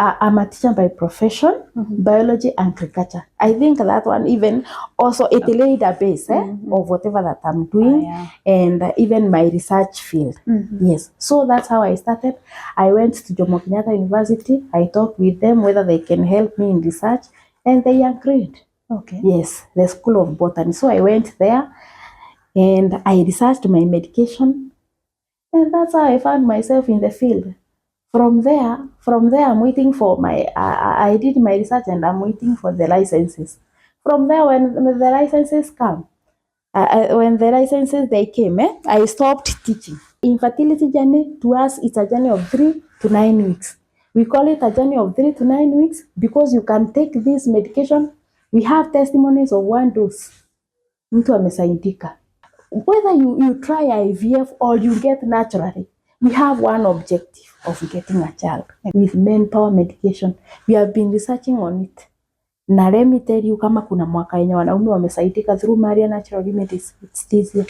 I'm a teacher by profession, biology and agriculture. I think that one even also it laid a base of whatever that I'm doing and even my research field. Yes, so that's how I started. I went to Jomo Kenyatta University. I talked with them whether they can help me in research, and they agreed. Okay. Yes, the School of Botany. So I went there and I researched my medication, and that's how I found myself in the field. From there, I'm waiting for my, I did my research and I'm waiting for the licenses. From there, when the licenses come, when the licenses they came, I stopped teaching. Infertility journey to us, it's a journey of 3 to 9 weeks. We call it a journey of 3 to 9 weeks because you can take this medication. We have testimonies of 1 dose. Mtu amesaidika. Whether you try IVF or you get naturally, we have one objective of getting a child with manpower medication. We have been researching on it. Na let me tell you, kama kuna mwaka yenye wanaume wamesaidika through Maria natural remedies, it's this year.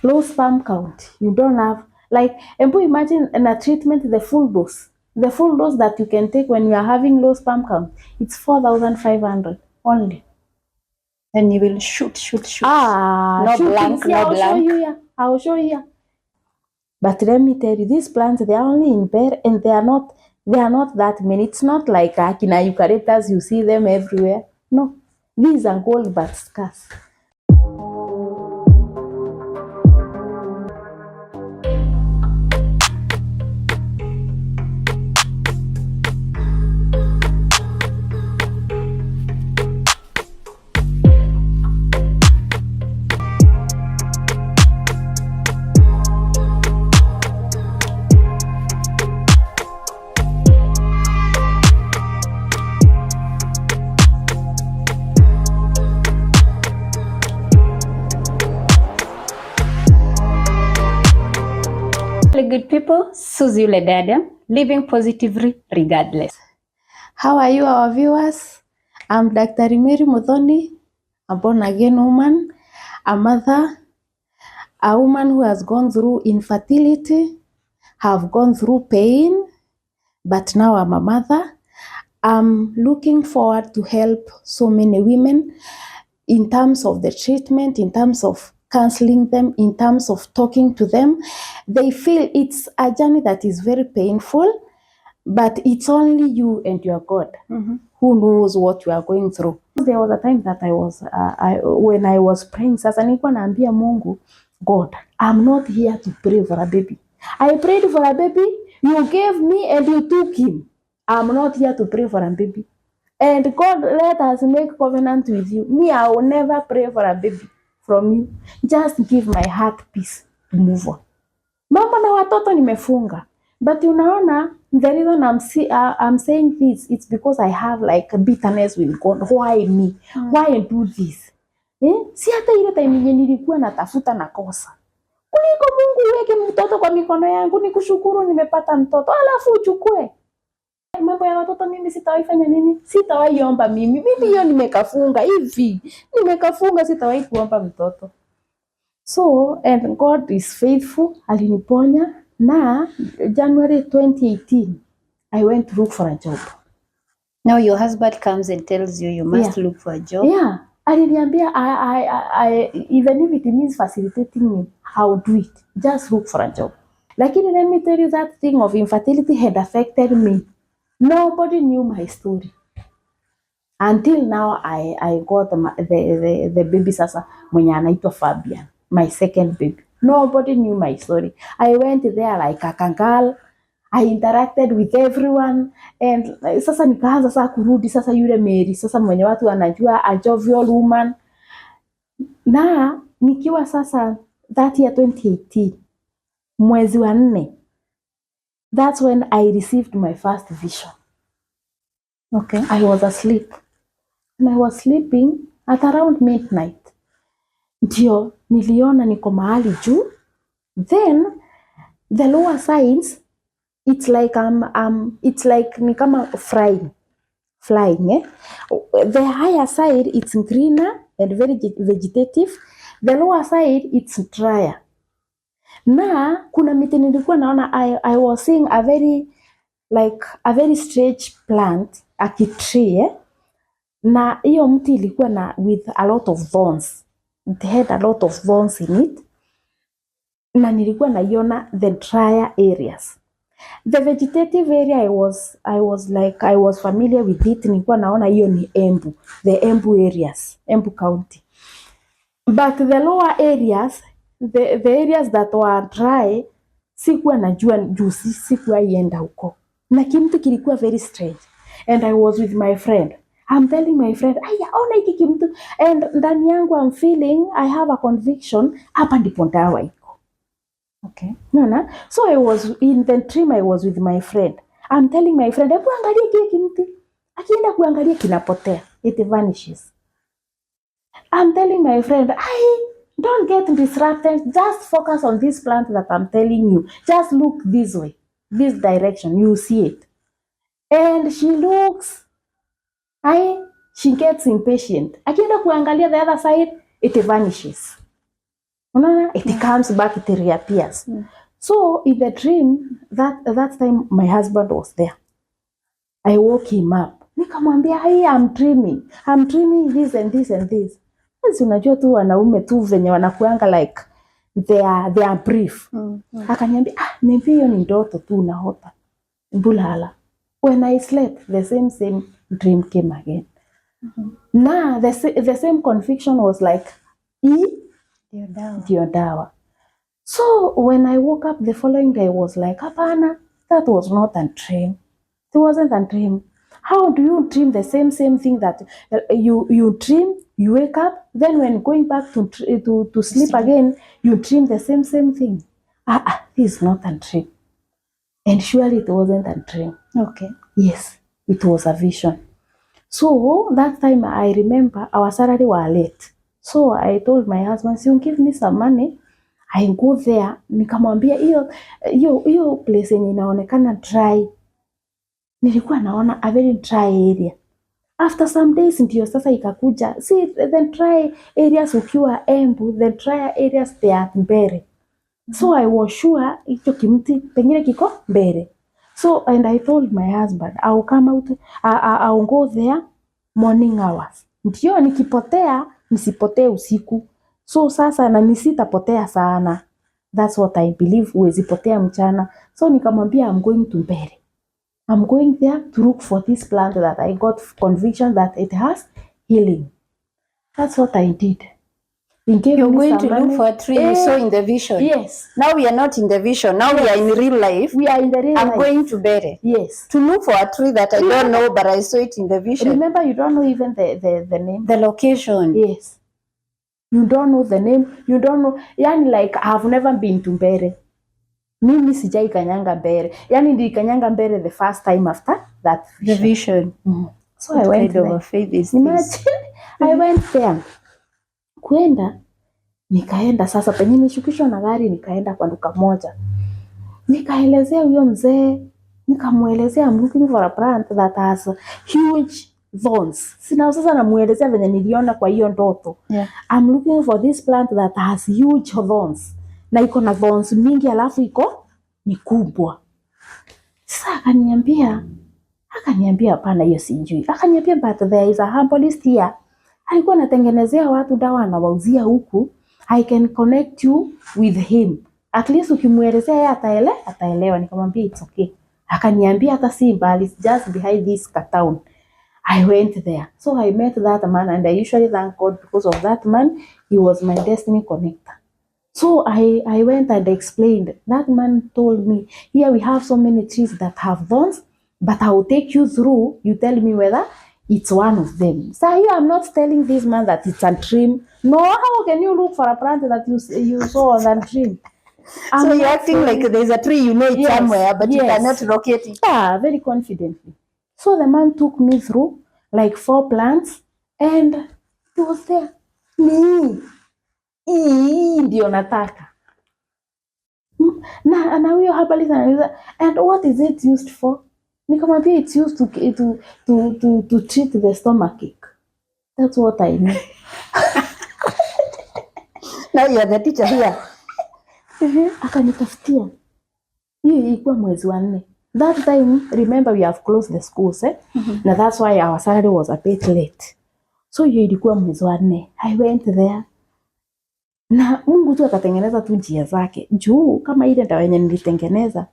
Low sperm count, you don't have, like, and imagine in a treatment, the full dose that you can take when you are having low sperm count, it's 4,500 only. And you will shoot. No blank, See, no blank. I'll show you here. But let me tell you, these plants, they are only in pair and they are not that many. It's not like akina eucalyptus, you see them everywhere. No, these are gold but scarce. Good people, Suzy Ledada, living positively regardless. How are you, our viewers? I'm Dr. Mary Muthoni, a born again woman, a mother, a woman who has gone through infertility, have gone through pain, but now I'm a mother. I'm looking forward to help so many women in terms of the treatment, in terms of counseling them, in terms of talking to them. They feel it's a journey that is very painful, but it's only you and your God who knows what you are going through. There was a time that when I was praying, sasa nilikuwa naambia Mungu, God, I'm not here to pray for a baby. I prayed for a baby, you gave me and you took him. I'm not here to pray for a baby. And God, let us make covenant with you. Me, I will never pray for a baby from you. Just give my heart peace to move on. Mama na watoto nimefunga. But unaona, the reason I'm saying this, it's because I have like a bitterness with God. Why me? Why I do this? Si hata ile time yenye nilikuwa natafuta na kosa. Kuliko Mungu weke mtoto kwa mikono yangu, nikushukuru nimepata mtoto, alafu uchukue. Mambo ya watoto mimi sitawahi fanya nini? Sitawahi omba mimi. Mimi hiyo nimekafunga hivi. Nimekafunga, sitawahi kuomba mtoto. So, and God is faithful. Aliniponya. Na January 2018, I went to look for a job. Now your husband comes and tells you you must look for a job. Yeah. Aliniambia, I even if it means facilitating me, I'll do it. Just look for a job. Lakini let me tell you, that thing of infertility had affected me. Nobody knew my story. Until now, I got the baby sasa mwenye anaitwa Fabian, my second baby. Nobody knew my story. I went there like a kangal. I interacted with everyone. And sasa nikaanza sasa kurudi sasa yule Mary. Sasa mwenye watu wanajua, a jovial woman. Na nikiwa sasa that year 2018, mwezi wa 4, that's when I received my first vision. Okay. I was asleep. And I was sleeping at around midnight. Ndio niliona niko mahali juu. Then the lower sides, it's like it's like ni kama flying. The higher side it's greener and very vegetative. The lower side it's drier. Na kuna miti nilikuwa naona, I was seeing a very like a very strange plant, a tree, na hiyo mti ilikuwa na with a lot of thorns. It had a lot of thorns in it. Na nilikuwa naiona the drier areas. The vegetative area I was familiar with it. Nilikuwa naona hiyo ni Embu, the Embu areas, Embu County. But the lower areas, the areas that were dry, sikuwa najua juu sikuwa ienda huko. Na kimtu kilikuwa very strange. And I was with my friend. I'm telling my friend, aya, ona hiki kimtu. And ndani yangu I'm feeling, I have a conviction, hapa ndipo dawa iko. Okay. Nona? So I was in the dream, I was with my friend. I'm telling my friend, hebu angalia kile kimtu. Akienda kuangalia kinapotea. It vanishes. I'm telling my friend, don't get disrupted. Just focus on this plant that I'm telling you. Just look this way, this direction. You see it. And she looks, she gets impatient. Akienda kuangalia the other side, it vanishes. It comes back, it reappears. So in the dream, that time my husband was there. I woke him up. Nikamwambia, I'm dreaming this and this and this. Unajua tu wanaume tu venye wanakuanga like they are brief. Akaniambia, maybe hiyo ni ndoto tu unaota. Bulala. When I slept, the same dream came again. Now the same conviction was like, ndio dawa. So when I woke up the following day, I was like, hapana, that was not a dream. It wasn't a dream. How do you dream the same thing that you dream, you wake up, then when going back to sleep again, you dream the same thing? This is not a dream. And surely it wasn't a dream. Okay. Yes, it was a vision. So that time I remember our salary was late. So I told my husband, so give me some money. I go there. Nikamwambia hiyo place yenye inaonekana dry. Nilikuwa naona a very dry area. After some days ndio sasa ikakuja. See, the dry areas ukiwa Embu, the dry areas they are Mbere. So I was sure hicho kimti pengine kiko Mbere. So and I told my husband, I'll come out, I'll go there morning hours. Ndio nikipotea, nisipotee usiku. So sasa na nisitapotea sana. That's what I believe, uwezi potea mchana. So nikamwambia I'm going to Mbere. I'm going there to look for this plant that I got conviction that it has healing. That's what I did. You're going to look for a tree you saw in the vision. Yes. Now we are not in the vision. Now we are in real life. We are in the real life. I'm going to Bere. Yes. To look for a tree that I don't know, but I saw it in the vision. Remember, you don't know even the name. The location. Yes. You don't know the name. You don't know. Yani like I've never been to Bere. Mimi sijai kanyanga Bere. Yani nilikanyanga Bere the first time after that vision. The vision. So I went there. Faith is Imagine, I went there. Kwenda, nikaenda sasa penye nishukishwa na gari, nikaenda kwa duka moja. Nikaelezea huyo mzee, nikamuelezea I'm looking for a plant that has huge thorns. Sina sasa namuelezea venye niliona kwa hiyo ndoto. Yeah. I'm looking for this plant that has huge thorns. Na iko na thorns mingi alafu iko ni kubwa. Sasa akaniambia hapana hiyo sijui. Akaniambia but there is a herbalist here. Alikuwa anatengenezea watu dawa anawauzia huku. I can connect you with him. At least ukimuelezea yeye ataelewa. Nikamwambia it's okay. Akaniambia hata si mbali, just behind this town. I went there. So I met that man and I usually thank God because of that man. He was my destiny connector. So I went and explained. That man told me, here we have so many trees that have thorns, but I will take you through. You tell me whether it's one of them. So here I'm not telling this man that it's a dream. No, how can you look for a plant that you saw on that dream? So you're acting like there's a tree, you know it somewhere, but you cannot locate it. Yeah, very confidently. So the man took me through like 4 plants and he was there. Ndio nataka. Na huyo herbalist anauliza, and what is it used for? Nikamwambia it's used to treat the stomach ache. That's what I know. Now you are the teacher here. Akanitafutia. Hiyo ilikuwa mwezi wa 4. That time, remember we have closed the schools, na that's why our salary was a bit late. So hiyo ilikuwa mwezi wa 4. I went there. Na Mungu tu akatengeneza tu njia zake. Juu kama ile dawa yenye nilitengeneza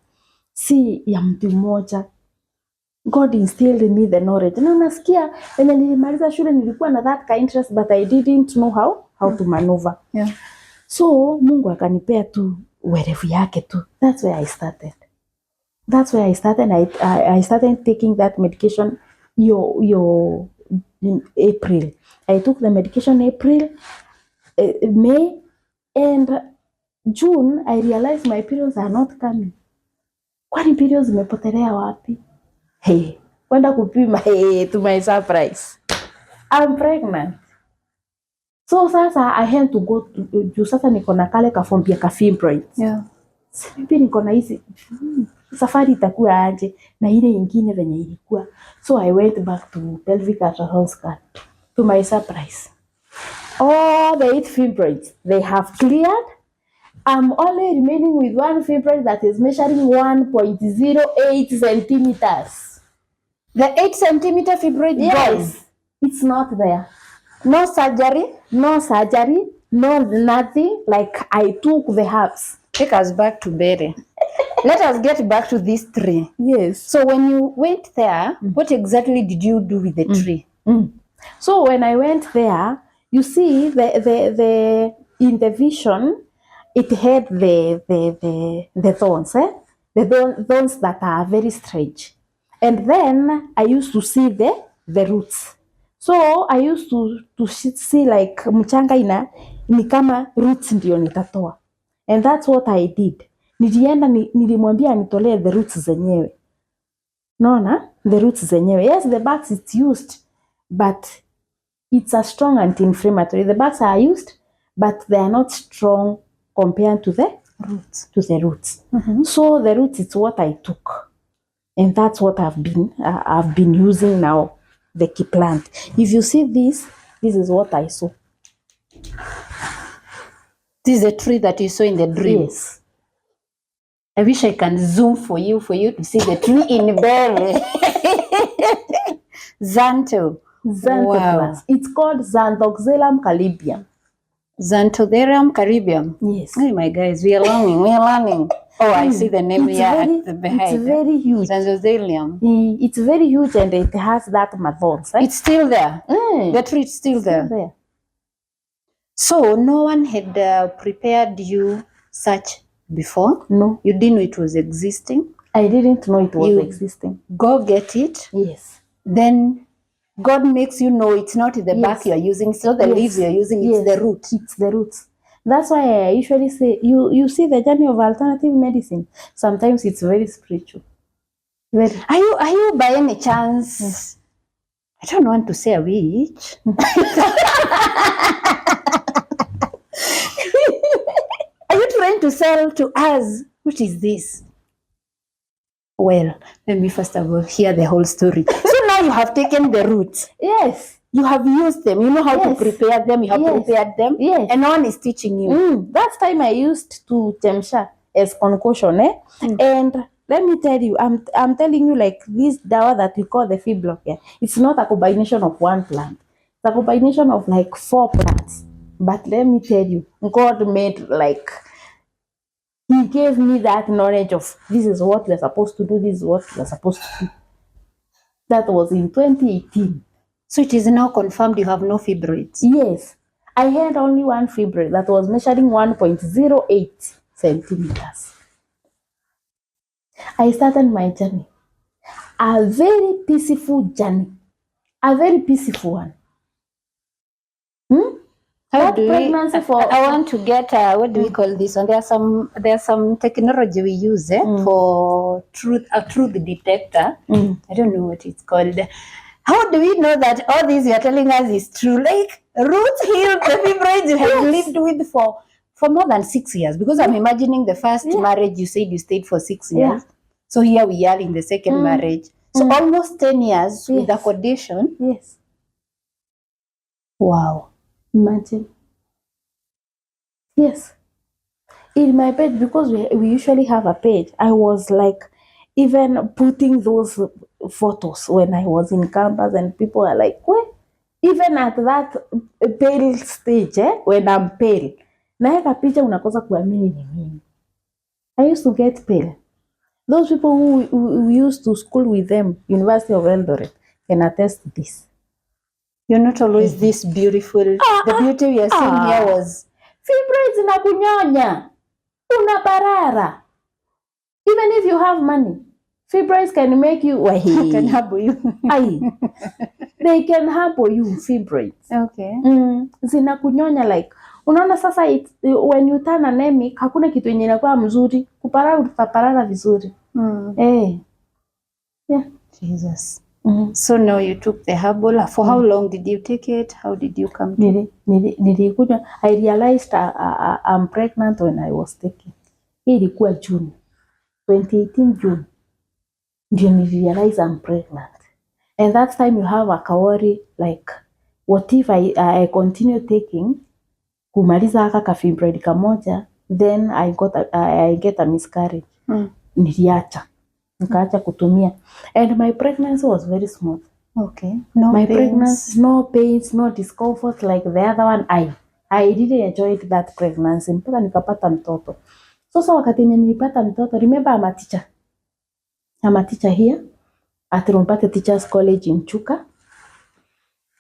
si ya mtu mmoja. God instilled in me the knowledge. Na unasikia when nilimaliza shule nilikuwa na that kind interest but I didn't know how to maneuver. Yeah. So Mungu akanipea tu werevu yake tu. That's where I started. I started taking that medication in April. I took the medication April, May, and June I realized my periods are not coming. Kwani periods zimepotelea wapi? Hey, kwenda kupima, hey, to my surprise, I'm pregnant. So sasa I had to go to sasa niko na kale kafombia ka fibroids. Yeah. Sipi niko na hizi safari itakuwa aje na ile ingine venye ilikuwa. So I went back to pelvic ultrasound scan. To my surprise, all the 8 fibroids, they have cleared. I'm only remaining with one fibroid that is measuring 1.08 centimeters. The 8 centimeter fibroid? Yes, it's not there. No surgery, no nothing. Like I took the herbs. Take us back to Bere. Let us get back to this tree. Yes. So when you went there, what exactly did you do with the tree? So when I went there, you see the in the vision, it had the thorns, the thorns that are very strange. And then I used to see the roots. So I used to see like mchanga ni kama roots ndio nitatoa. And that's what I did. Nilimwambia nitolee the roots zenyewe. Naona? The roots zenyewe. Yes, the bark is used, but it's a strong anti-inflammatory. The barks are used, but they are not strong compared to the roots. So the roots is what I took. And that's what I've been using now, the key plant. If you see this is what I saw. This is a tree that you saw in the dream. Yes. I wish I can zoom for you to see the tree in Bere. Xantho. Wow. It's called Xanthoxylum calibium. Xanthoxylum calibium. Yes. Hey, my guys, we are learning. Oh, I see the name here at the behind. It's very huge. Xanthoxylum. It's very huge and it has that mathons. It's still there. The tree is still there. So no one had prepared you such before? No. You didn't know it was existing? I didn't know it was existing. Go get it. Yes. Then God makes you know it's not the bark you're using, it's not the leaves you're using, it's the root. It's the roots. That's why I usually say, you see the journey of alternative medicine. Sometimes it's very spiritual. Very. Are you by any chance, I don't want to say a witch. Are you trying to sell to us? What is this? Well, let me first of all hear the whole story. So now you have taken the roots. Yes. You have used them. You know how to prepare them. You have prepared them. Yes. And no one is teaching you. That time I used to chemsha as concoction. And let me tell you, I'm telling you, like this dawa that we call the Fibroids, it's not a combination of one plant. It's a combination of like 4 plants. But let me tell you, God made He gave me that knowledge of this is what we're supposed to do, this is what we're supposed to do. That was in 2018. So it is now confirmed you have no fibroids? Yes. I had only one fibroid that was measuring 1.08 centimeters. I started my journey. A very peaceful journey. A very peaceful one. How do I want to get what do we call this one? There's some technology we use for a truth detector. I don't know what it's called. How do we know that all this you're telling us is true? Like roots healed the fibroids you have lived with for more than 6 years. Because I'm imagining the first marriage you said you stayed for 6 years. So here we are in the second marriage. So almost 10 years with the condition. Yes. Wow. Imagine. Yes. In my page, because we usually have a page, I was like even putting those photos when I was in campus, and people are like, what? Even at that pale stage, when I'm pale, naeka picha unakosa kuamini ni mimi. I used to get pale. Those people who used to school with them, University of Eldoret, can attest to this. You're not always this beautiful. The beauty we are seeing here was fibroids na kunyonya. Unaparara. Even if you have money, fibroids can make you can harbour you. They can harbour you, fibroids. Okay. Zina kunyonya like. Unaona sasa when you turn anemic, hakuna kitu yenye inakuwa mzuri. Kuparara utaparara vizuri. Yeah. Jesus. So now you took the herbal. For how long did you take it? How did you come to? Nilikunywa. I realized I'm pregnant when I was taking. Hii ilikuwa June. 2018 June. Ndio nilirealize I'm pregnant. And that time you have a worry like, what if I continue taking, kumaliza haka fibroid kamoja, then I get a miscarriage. Niliacha. Nikaacha kutumia. And my pregnancy was very smooth. Okay. No my pains. Pregnancy, no pains, no discomfort like the other one. I really enjoyed that pregnancy. Mpaka nikapata mtoto. So wakati nilipata mtoto, remember I'm a teacher here at Rompate Teachers College in Chuka.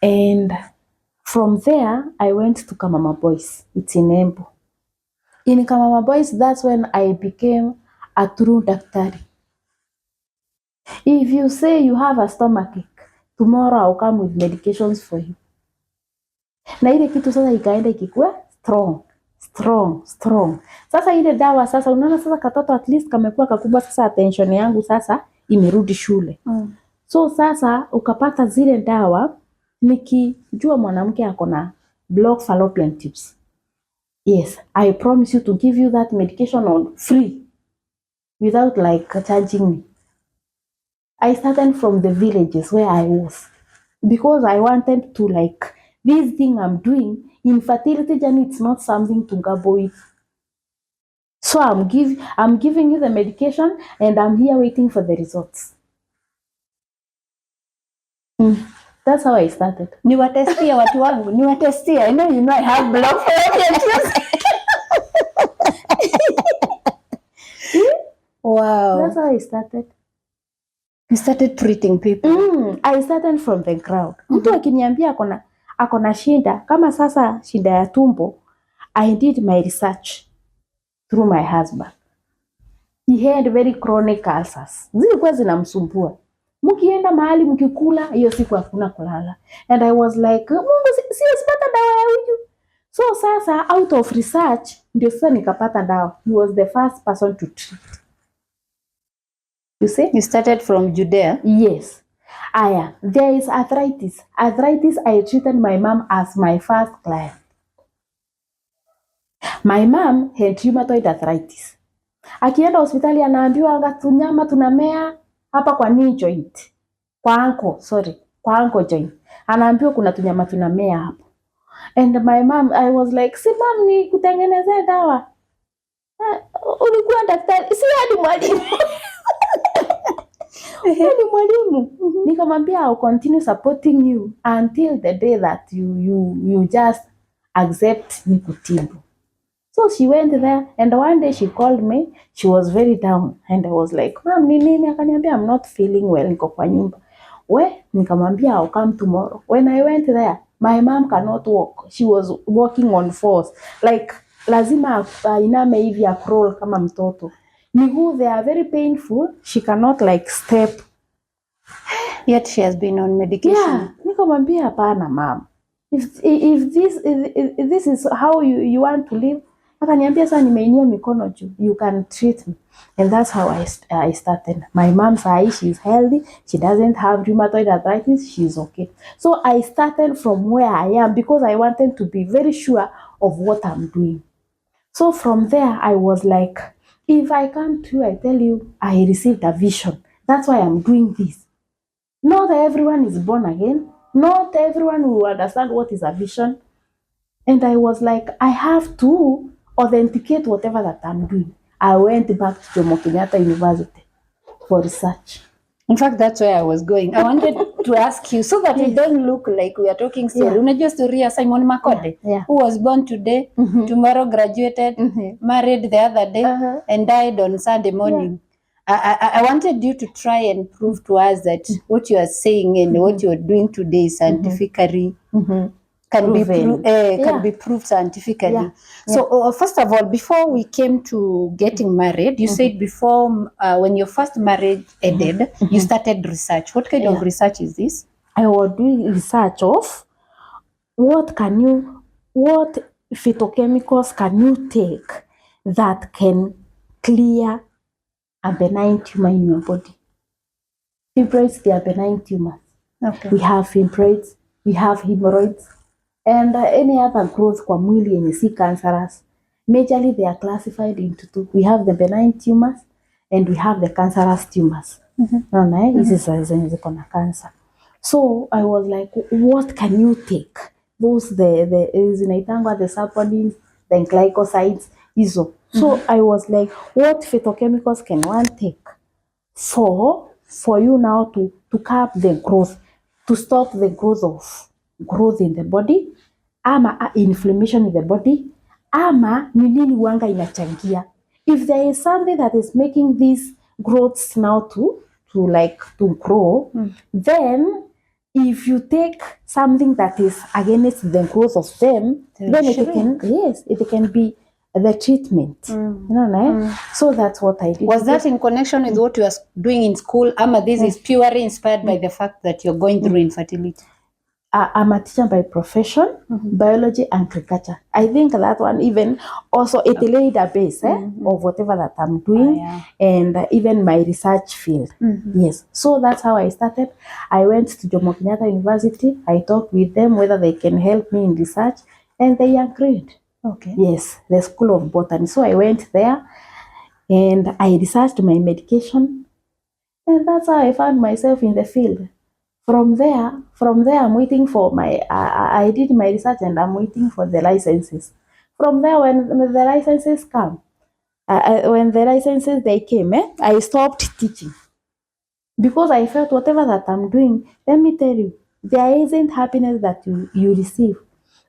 And from there, I went to Kamama Boys. It's in Embu. In Kamama Boys, that's when I became a true daktari. If you say you have a stomachache, tomorrow I'll come with medications for you. Na ile kitu sasa ikaenda ikikuwa strong. Sasa ile dawa sasa unaona sasa katoto at least kamekuwa kakubwa sasa, attention yangu sasa imerudi shule. So sasa ukapata zile dawa, nikijua mwanamke ako na blocked fallopian tubes. Yes, I promise you to give you that medication on free without like charging me. I started from the villages where I was because I wanted to like, this thing I'm doing, infertility journey, it's not something to gamble with. So I'm giving you the medication and I'm here waiting for the results. That's how I started. Niwatestia watu wangu, niwatestia. I know I have blocked fallopian tubes. Wow. That's how I started. You started treating people. I started from the ground. Mtu akiniambia akona shida, kama sasa shida ya tumbo, I did my research through my husband. He had very chronic ulcers. Zilikuwa zinamsumbua. Mkienda mahali mkikula, hiyo siku hakuna kulala. And I was like, Mungu sipata dawa ya huyu. So sasa out of research, ndio sasa nikapata dawa. He was the first person to treat. You see? You started from Judea? Yes. There is arthritis. Arthritis, I treated my mom as my first client. My mom had rheumatoid arthritis. Akienda hospitali anaambiwa anga tunyama tunamea hapa kwa knee joint. Kwa ankle joint. Anaambiwa kuna tunyama tunamea hapo. And my mom, I was like, si mom ni kutengenezea dawa. Ulikuwa daktari, si hadi mwalimu. Ni mwalimu. Nikamwambia I'll continue supporting you until the day that you just accept me kutibu. So she went there and one day she called me. She was very down and I was like, "Mom, ni nini?" Akaniambia, "I'm not feeling well, niko kwa nyumba." Nikamwambia I'll come tomorrow. When I went there, my mom cannot walk. She was walking on force. Like lazima iname hivi ya crawl kama mtoto. Miguu, they are very painful. She cannot like step. Yet she has been on medication. Yeah, nikamwambia hapana mom. If this is how you want to live, akaniambia sasa nimeinua mikono juu, you can treat me. And that's how I started. My mom says she's healthy, she doesn't have rheumatoid arthritis, she's okay. So I started from where I am because I wanted to be very sure of what I'm doing. So from there I was like, if I come to, I tell you, I received a vision. That's why I'm doing this. Not everyone is born again. Not everyone will understand what is a vision. And I was like, I have to authenticate whatever that I'm doing. I went back to Jomo Kenyatta University. for research. In fact, that's where I was going. I wanted to ask you so that it don't look like we are talking story. Unajua story ya Simon Makode, who was born today, tomorrow graduated, married the other day, and died on Sunday morning. I wanted you to try and prove to us that what you are saying and what you are doing today is scientifically can be proved scientifically. So first of all, before we came to getting married, you said before when your first marriage ended, you started research. What kind of research is this? I was doing research of what phytochemicals can you take that can clear a benign tumor in your body. Fibroids, they are benign tumors. Okay. We have fibroids, we have hemorrhoids, and any other growth kwa mwili yenye si cancerous. Majorly they are classified into two. We have the benign tumors and we have the cancerous tumors. Hizi zenye ziko na cancer. So I was like, what can you take? Those zinaitangwa the saponins, the glycosides, hizo. So I was like, what phytochemicals can one take for you now to curb the growth, to stop the growth in the body, ama inflammation in the body, ama ni nini wanga inachangia. If there is something that is making these growths now to grow, then if you take something that is against the growth of them, then it can be the treatment. So that's what I did. Was that in connection with what you were doing in school? Ama this is purely inspired by the fact that you're going through infertility? I'm a teacher by profession, biology and agriculture. I think that one even also it laid a base of whatever that I'm doing and even my research field. Yes. So that's how I started. I went to Jomo Kenyatta University. I talked with them whether they can help me in research and they agreed. Okay. Yes, the School of Botany. So I went there and I researched my medication and that's how I found myself in the field. From there, I'm waiting for I did my research and I'm waiting for the licenses. From there, when the licenses come, they came, I stopped teaching. Because I felt whatever that I'm doing, let me tell you, there isn't happiness that you receive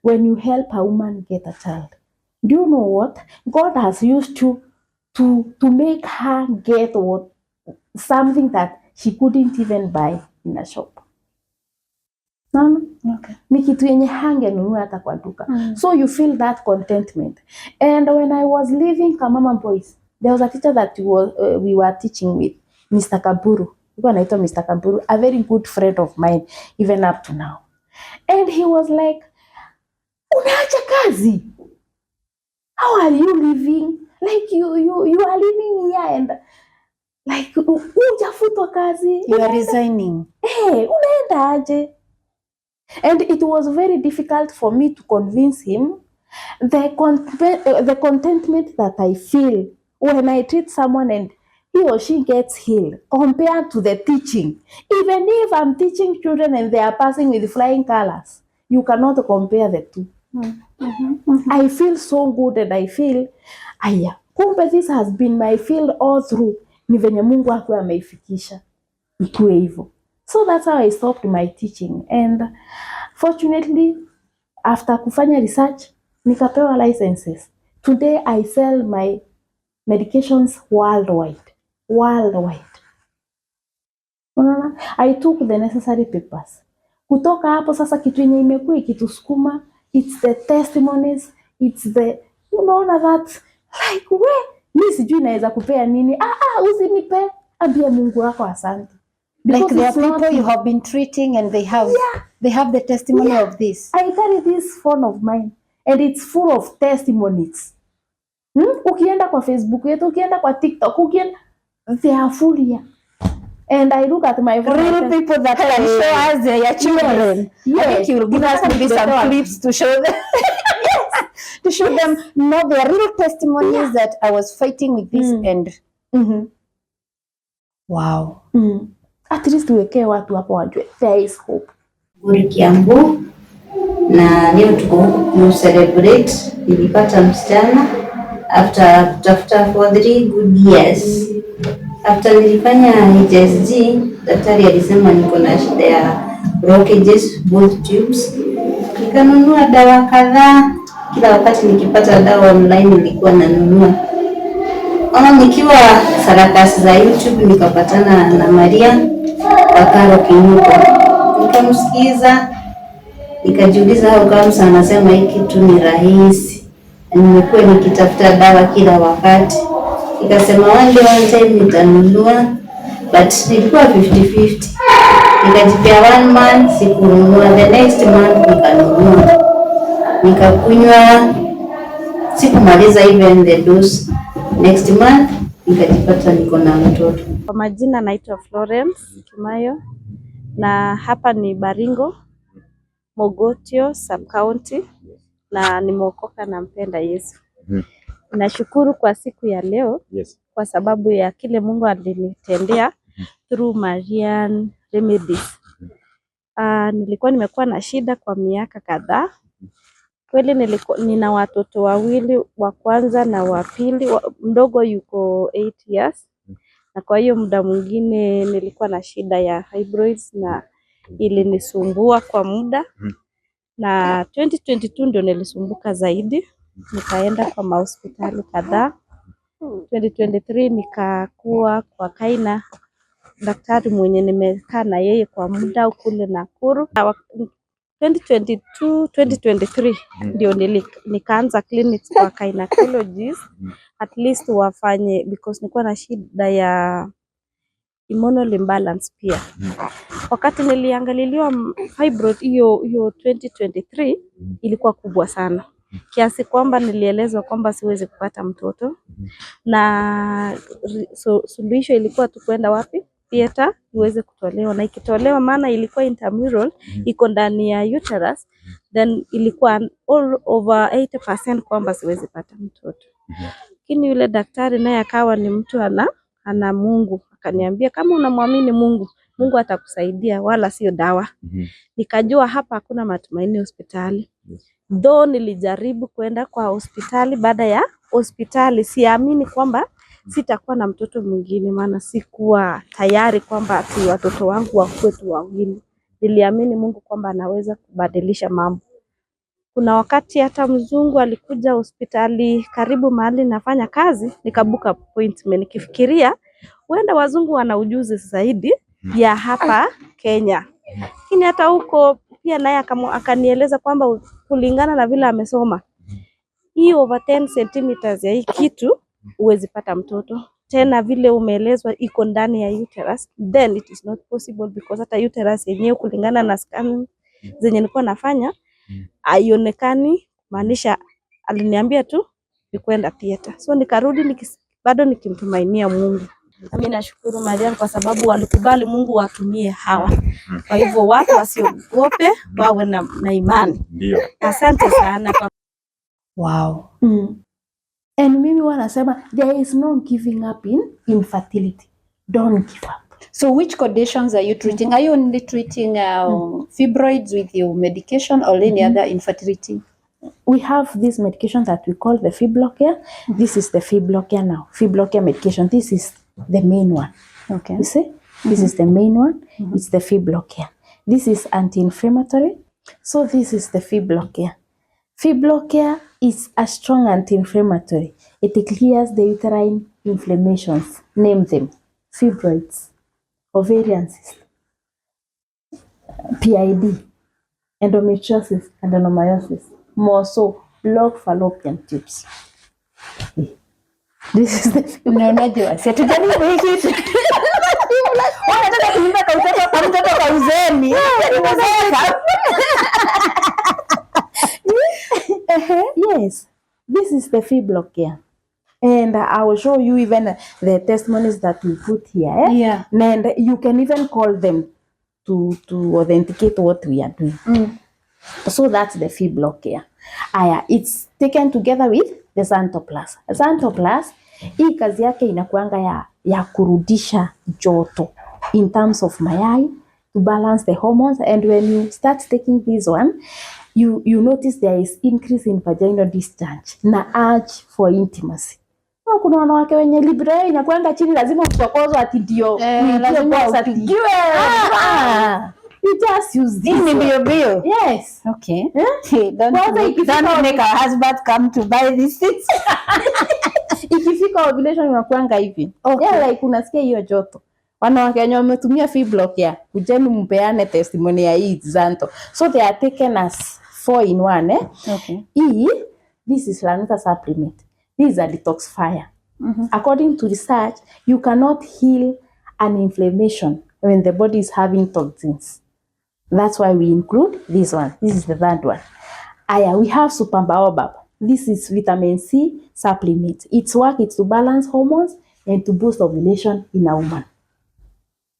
when you help a woman get a child. Do you know what? God has used you to make her get something that she couldn't even buy in a shop. Okay. Ni kitu yenye hangenunua hata kwa duka. So you feel that contentment. And when I was leaving Kamama Boys, there was a teacher that we were teaching with, Mr. Kaburu. Anaitwa Mr. Kaburu, a very good friend of mine, even up to now. And he was like, unaacha kazi? How are you living? Like you are living here and like hujafutwa kazi. You are resigning. Unaenda aje? And it was very difficult for me to convince him the contentment that I feel when I treat someone and he or she gets healed compared to the teaching. Even if I'm teaching children and they are passing with flying colors, you cannot compare the two. I feel so good and I feel, kumbe this has been my field all through. Ni venye Mungu hakuwa ameifikisha ikuwe hivyo. So that's how I stopped my teaching. And fortunately, after kufanya research, nikapewa licenses. Today, I sell my medications worldwide. I took the necessary papers. Kutoka hapo sasa kitu yenye imekuwa ikitusukuma, it's the testimonies, it's the, unaona that, like, mi sijui naweza kupea nini, usinipe, ambia Mungu wako asante. Like there are people you have been treating and they have the testimony of this. I carry this phone of mine and it's full of testimonies. Ukienda kwa Facebook yetu, ukienda kwa TikTok, they are full here. And I look at my phone. Real people that can show us their children. Yes. I think you will give us maybe some clips to show them. To show them, no, they are real testimonies that I was fighting with this and wow. At least tuwekee watu hapo wajue there is hope. Kiambu na leo tuko celebrate nilipata msichana after 4 good years. After nilifanya HSG, daktari alisema niko na shida ya blockages both tubes. Nikanunua dawa kadhaa, kila wakati nikipata dawa online nilikuwa nanunua. Nikiwa sarakasi za YouTube nikapatana na Maria Wakaro Kinyuko. Nikamsikiza, nikajiuliza how comes anasema hii kitu ni rahisi. Nimekuwa nikitafuta dawa kila wakati. Nikasema one time nitanunua, but nilikuwa 50-50. Nikajipea 1 month sikununua, the next month nikanunua. Nikakunywa, sikumaliza even the dose. Next month nikajipata niko na mtoto. Kwa majina naitwa Florence Kimayo na hapa ni Baringo, Mogotio sub county, na nimeokoka na mpenda Yesu. Nashukuru kwa siku ya leo kwa sababu ya kile Mungu alinitendea through Marian remedies. Nilikuwa nimekuwa na shida kwa miaka kadhaa. Kweli nina watoto wawili, wa kwanza na wa pili, mdogo yuko 8 years. Na kwa hiyo muda mwingine nilikuwa na shida ya fibroids na ilinisumbua kwa muda. Na 2022 ndio nilisumbuka zaidi. Nikaenda kwa mahospitali kadhaa. 2023 nikakuwa kwa Kaina, daktari mwenye nimekaa na yeye kwa muda kule Nakuru. 2022, 2023 ndio nikaanza clinics kwa gynecologist at least wafanye, because nilikuwa na shida ya hormonal imbalance pia. Wakati niliangaliliwa fibroid hiyo 2023 ilikuwa kubwa sana, kiasi kwamba nilielezwa kwamba siwezi kupata mtoto, na suluhisho ilikuwa tu kwenda wapi? Theater iweze kutolewa, na ikitolewa, maana ilikuwa intramural, iko ndani ya uterus, then ilikuwa all over 80% kwamba siwezi pata mtoto. Lakini yule daktari naye akawa ni mtu ana Mungu, akaniambia kama unamwamini Mungu, Mungu atakusaidia, wala sio dawa. Nikajua hapa hakuna matumaini hospitali. Though nilijaribu kwenda kwa hospitali, baada ya hospitali siamini kwamba sitakuwa na mtoto mwingine, maana sikuwa tayari kwamba watoto wangu wakuwe tu wawili. Niliamini Mungu kwamba anaweza kubadilisha mambo. Kuna wakati hata mzungu alikuja hospitali karibu mahali nafanya kazi, nikabuka appointment nikifikiria huenda wazungu wana ujuzi zaidi ya hapa Kenya. Lakini hata huko pia naye akanieleza kwamba kulingana na vile amesoma, hii over 10 centimeters ya hii kitu huwezi pata mtoto. Tena vile umeelezwa iko ndani ya uterus, then it is not possible, because hata uterus yenyewe kulingana na scan zenye nilikuwa nafanya haionekani, maanisha aliniambia tu ni kwenda theater. So nikarudi bado nikimtumainia Mungu. Mimi nashukuru Maria kwa sababu walikubali Mungu watumie hawa. Kwa hivyo watu wasiogope, wawe na imani. Ndio. Asante sana. Wow. And mimi wanasema there is no giving up in infertility. Don't give up. So which conditions are you treating? Are you only treating fibroids with your medication or any other infertility? We have this medication that we call the Fibroids. This is the Fibroids now. Fibroids medication. This is the main one. Okay. You see? This is the main one. It's the Fibroids. This is anti-inflammatory. So this is the Fibroids. Fibroids is a strong anti-inflammatory. It clears the uterine inflammations. Name them. Fibroids, ovarian cyst, PID, endometriosis, adenomyosis, more so blocked fallopian tubes. This is the unajua situjaribu hiki wanataka kuimba kwa mtoto kwa uzeni. Yes, this is the Fibroids. And I will show you even the testimonies that we put here. Yeah. And you can even call them to authenticate what we are doing. So that's the Fibroids. It's taken together with the Xanthoplas. Xanthoplas, hii kazi yake inakuanga ya kurudisha joto in terms of mayai, to balance the hormones. And when you start taking this one, you notice there is increase in vaginal discharge na urge for intimacy. Kuna wanawake wenye libre inakwenda chini lazima uchokozwe ati ndio. Lazima upigiwe. You just use this. Ini bio. Yes. Okay. Don't make our husband come to buy these things. Ikifika ovulation inakuanga hivi. Okay. Yeah, like unasikia hiyo joto. Wanawake wenye wametumia Fibroids ya kujeni mpeane testimony ya hii Zanto. So they are taken as 4 in 1. Okay. This is another supplement. This is a detoxifier. According to research, you cannot heal an inflammation when the body is having toxins. That's why we include this one. This is the third one. We have Super Baobab. This is vitamin C supplement. Its work is to balance hormones and to boost ovulation in a woman.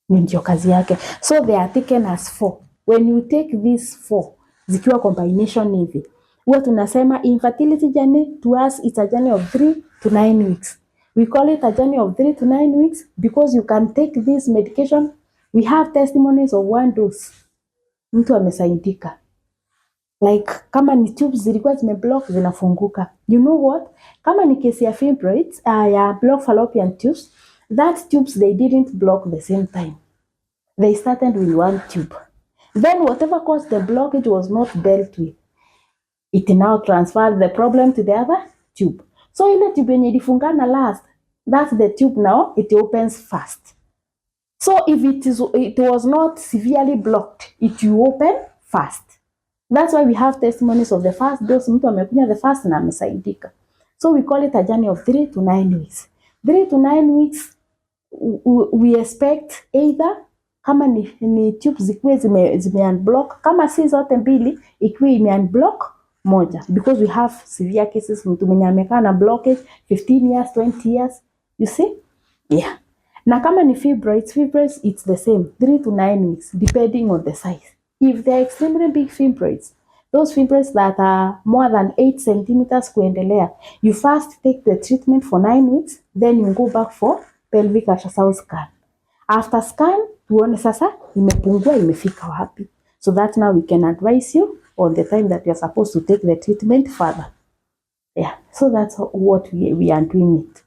Ndio kazi yake. So they are taken as 4. When you take these 4, zikiwa combination hivi, huwa tunasema infertility journey to us it's a journey of 3 to 9 weeks. We call it a journey of 3 to 9 weeks because you can take this medication. We have testimonies of 1 dose. Mtu amesaidika. Like kama ni tubes zilikuwa zimeblock zinafunguka. You know what? Kama ni kesi ya fibroids, ya blocked fallopian tubes, that tubes they didn't block the same time. They started with 1 tube. Then whatever caused the blockage was not dealt with. It now transferred the problem to the other tube. So ile tube yenye ilifungana last, that's the tube now, it opens fast. So if it was not severely blocked, it will open fast. That's why we have testimonies of the first dose. Mtu amekunya the first na amesaidika. So we call it a journey of 3 to 9 weeks. 3 to 9 weeks, we expect either kama ni tubes zikuwe zime unblock, kama si zote mbili ikiwe ime unblock moja, because we have severe cases mtu mwenye amekaa na blockage 15 years 20 years, you see. Yeah. Na kama ni fibroids it's the same 3 to 9 weeks depending on the size. If they're extremely big fibroids, those fibroids that are more than 8 centimeters kuendelea, you first take the treatment for 9 weeks, then you go back for pelvic ultrasound scan. After scan, tuone sasa imepungua imefika wapi. So that now we can advise you on the time that you're supposed to take the treatment further. Yeah, so that's what we are doing it.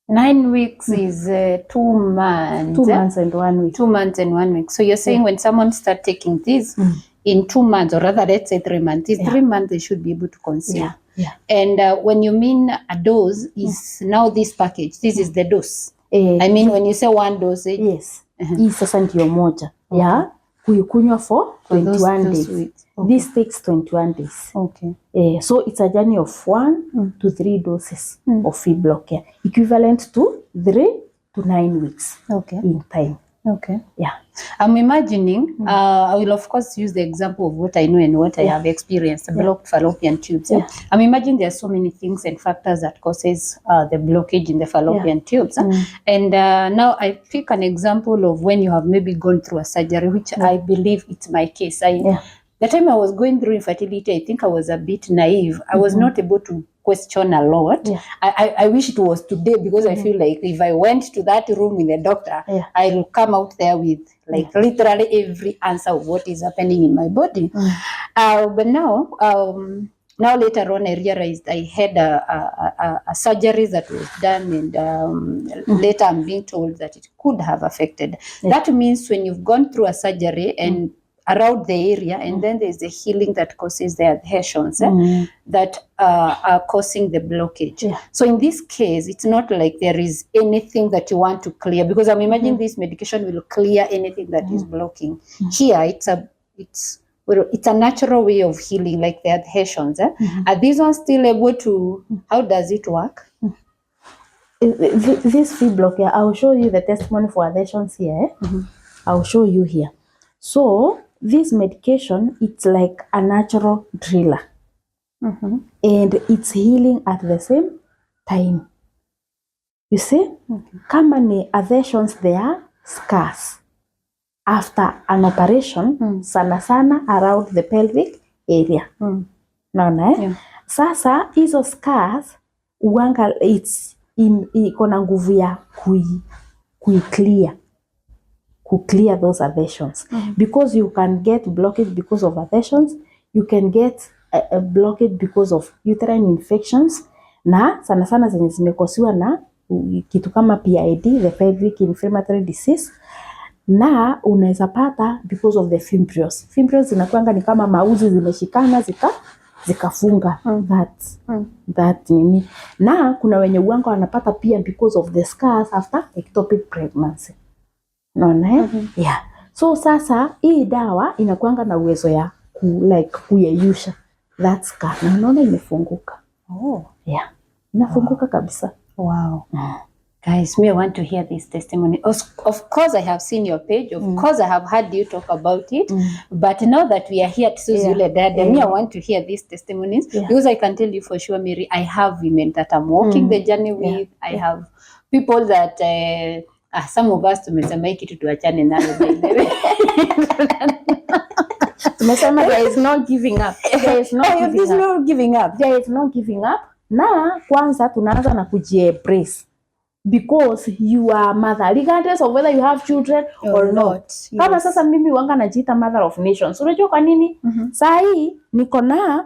9 weeks is 2 months. 2 months and 1 week. 2 months and 1 week. So you're saying when someone start taking this in 2 months, or rather let's say 3 months, 3 months they should be able to conceive. Yeah. And when you mean a dose is now this package, this is the dose. I mean when you say 1 dosage. Yes. Hii sasa ndio moja. Yeah. Kuikunywa for 21 days. Okay. This takes 21 days. Okay. So it's a journey of 1 to 3 doses of Fibroids care, equivalent to 3 to 9 weeks in time. Okay. Yeah. I'm imagining, I will of course use the example of what I know and what I have experienced, blocked fallopian tubes. Yeah. I'm imagining there are so many things and factors that causes the blockage in the fallopian tubes. And now I pick an example of when you have maybe gone through a surgery, which I believe it's my case. The time I was going through infertility, I think I was a bit naive. I was not able to question a lot. I wish it was today, because I feel like if I went to that room with the doctor, I'll come out there with like literally every answer of what is happening in my body. But now later on I realized I had a surgery that was done, and later I'm being told that it could have affected. That means when you've gone through a surgery and around the area, and then there's a healing that causes the adhesions that are causing the blockage. So in this case, it's not like there is anything that you want to clear, because I'm imagining this medication will clear anything that is blocking. Here, it's a natural way of healing, like the adhesions. Are these ones still able to? How does it work? This Fibroids care, I'll show you the testimony for adhesions here. I'll show you here. So this medication, it's like a natural driller, and it's healing at the same time. You see, kama ni adhesions, they are scarce after an operation, sana sana around the pelvic area. Naona sasa hizo scars uanga iko na nguvu ya clear those adhesions, because you can get blockage because of adhesions, you can get a blockage because of uterine infections, na sana sana zenye zimekosiwa na kitu kama PID, the pelvic inflammatory disease, na unaweza pata because of the fibroids. Fibroids zinakuanga ni kama mauzi zimeshikana zikafunga that nini. Na kuna wenye uanga wanapata pia because of the scars after ectopic pregnancy. Unaona yeah. So sasa hii dawa inakuanga na uwezo ya kuyeyusha that scar. Na unaona imefunguka. Yeah. Inafunguka kabisa. Wow. Guys, me, I want to hear this testimony. Of course, I have seen your page. Of course, I have heard you talk about it. But now that we are here to Zule Dad, me, I want to hear these testimonies because I can tell you for sure, Mary, I have women that I'm walking the journey with. I have people that some of us tumesema hiki kitu tuachane nayo. Tumesema there is no giving up. There is no giving up. There is no giving up. Na kwanza tunaanza na kujiembrace. Because you are mother, regardless of whether you have children or not. Kama sasa mimi wanga najiita mother of nations. Unajua kwa nini? Saa hii niko na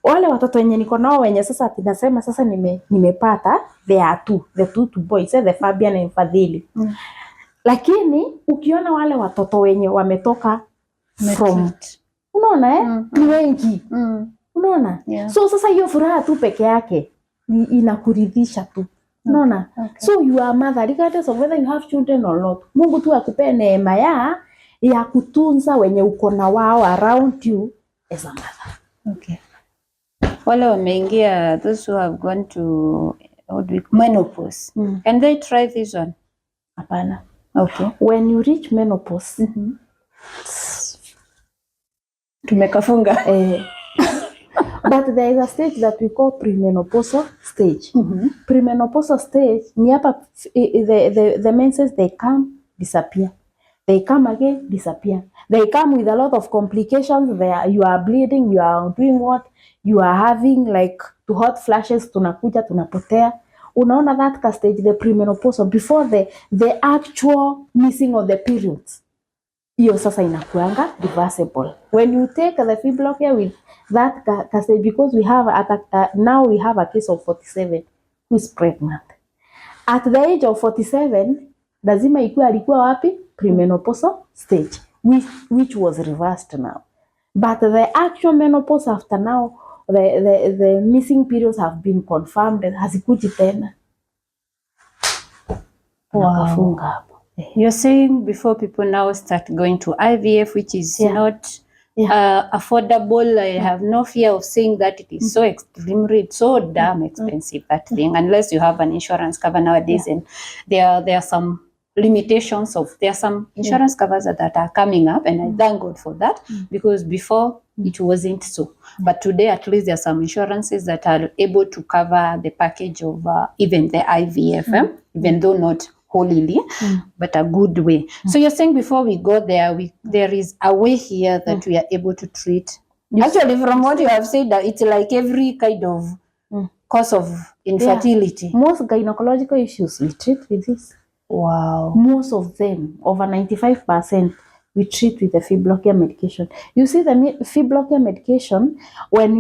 wale watoto wenye niko nao wenye sasa tunasema sasa nimepata, there are the two boys, the Fabian and Fadhili. Lakini ukiona wale watoto wenye wametoka from, unaona ni wengi. Unaona? So sasa hiyo furaha tu peke yake inakuridhisha tu. Unaona? So you are mother, regardless of whether you have children or not. Mungu tu akupe neema ya kutunza wenye uko na wao around you as a mother. Wale wameingia, those who have gone to menopause, can they try this one? Hapana. When you reach menopause, tumekafunga. But there is a stage that we call premenopausal stage. Premenopausal stage, ni hapa the menses, they come, disappear. They come again, disappear. They come with a lot of complications. You are bleeding, you are doing what? You are having like hot flashes, tunakuja, tunapotea. Unaona that stage, the premenopausal, before the actual missing of the periods. Iyo sasa inakuanga reversible. When you take the fibroids with that stage, because we have now we have a case of 47 who is pregnant. At the age of 47, lazima alikuwa wapi? Premenopausal stage, which was reversed now. But the actual menopause after now, the missing periods have been confirmed, hazikuji tena. Wow. You're saying before people now start going to IVF, which is not affordable. I have no fear of saying that it is so extremely, it's so damn expensive, that thing, unless you have an insurance cover nowadays. And there are some limitations there are some insurance covers that are coming up, and I thank God for that, because before it wasn't so. But today, at least, there are some insurances that are able to cover the package of even the IVF, even though not wholly, but a good way. So you're saying before we go there, there is a way here that we are able to treat. Actually, from what you have said, it's like every kind of cause of infertility. Most gynecological issues we treat with this. Wow. Most of them, over 95%, we treat with the fibroids medication. You see, the fibroids medication, when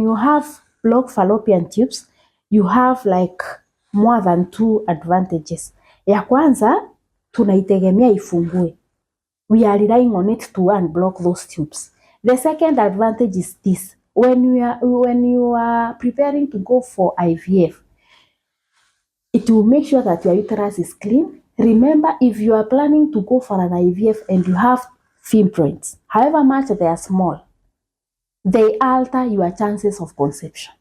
you have blocked fallopian tubes, you have like more than 2 advantages. Ya kwanza, tunaitegemea ifungue. We are relying on it to unblock those tubes. The second advantage is this. When you are preparing to go for IVF, it will make sure that your uterus is clean. Remember, if you are planning to go for an IVF and you have fibroids, however much they are small, they alter your chances of conception.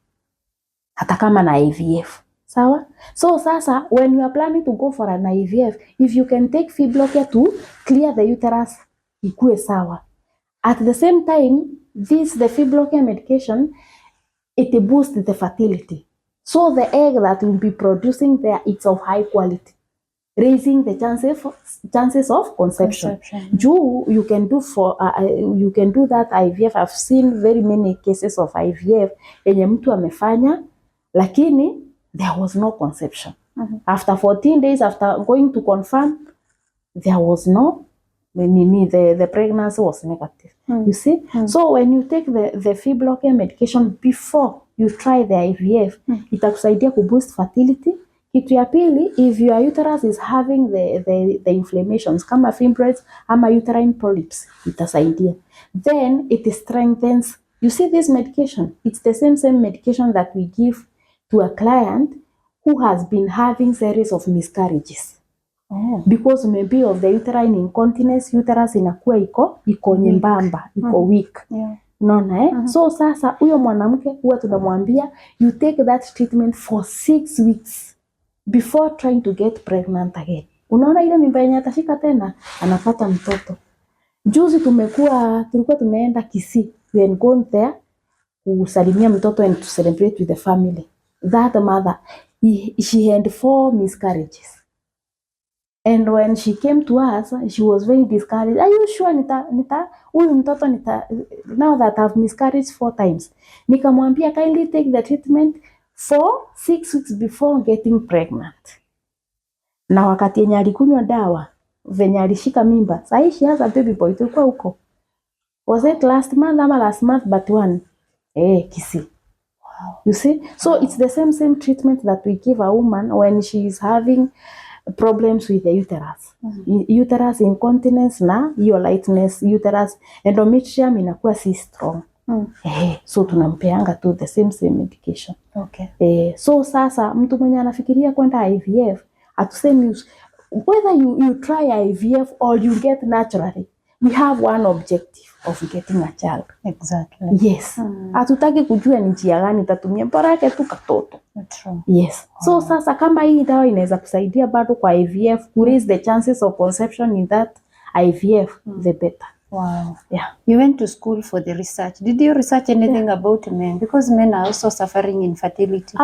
Hata kama na IVF. Sawa? So sasa, when you are planning to go for an IVF, if you can take fibroids to clear the uterus, ikue sawa. At the same time, the fibroids medication, it boosts the fertility. So the egg that will be producing there, it's of high quality, raising the chances of conception. You can do that IVF. I've seen very many cases of IVF yenye mtu amefanya, lakini there was no conception. After 14 days, after going to confirm, there was no the pregnancy was negative. You see? So when you take the fib blocking medication before you try the IVF, itakusaidia kuboost fertility. Kitu ya pili, if your uterus is having the inflammations kama fibroids ama uterine polyps, itasaidia. Then it strengthens. You see this medication? It's the same medication that we give to a client who has been having series of miscarriages. Because maybe of the uterine incontinence, uterus inakuwa iko nyembamba, iko weak. Unaona So sasa huyo mwanamke huwa tunamwambia you take that treatment for 6 weeks before trying to get pregnant again. Unaona ile mimba yenye atashika tena anapata mtoto. Juzi tulikuwa tumeenda Kisii. We had gone there kusalimia mtoto and to celebrate with the family. That mother, she had 4 miscarriages. And when she came to us, she was very discouraged. Are you sure huyu mtoto now that I've miscarried 4 times? Nikamwambia kindly take the treatment for 6 weeks before getting pregnant. Na wakati yenye alikunywa dawa, venye alishika mimba, sahi she has a baby boy, tulikuwa huko. Was it last month but one? Kisii. Wow. You see? So it's the same treatment that we give a woman when she is having problems with the uterus. Uterus incontinence na hiyo lightness, uterus endometrium inakuwa si strong. So tunampeanga tu the same medication. Okay. So sasa mtu mwenye anafikiria kwenda IVF, atusemi whether you try IVF or you get naturally, we have one objective of getting a child. Exactly. Yes. Hatutaki kujua ni njia gani utatumia, bora yake tu katoto. True. Yes. So sasa kama hii dawa inaweza kusaidia bado kwa IVF, to raise the chances of conception in that IVF, the better. Wow. Yeah. You went to school for the research. Did you research anything about men? Because men are also suffering infertility.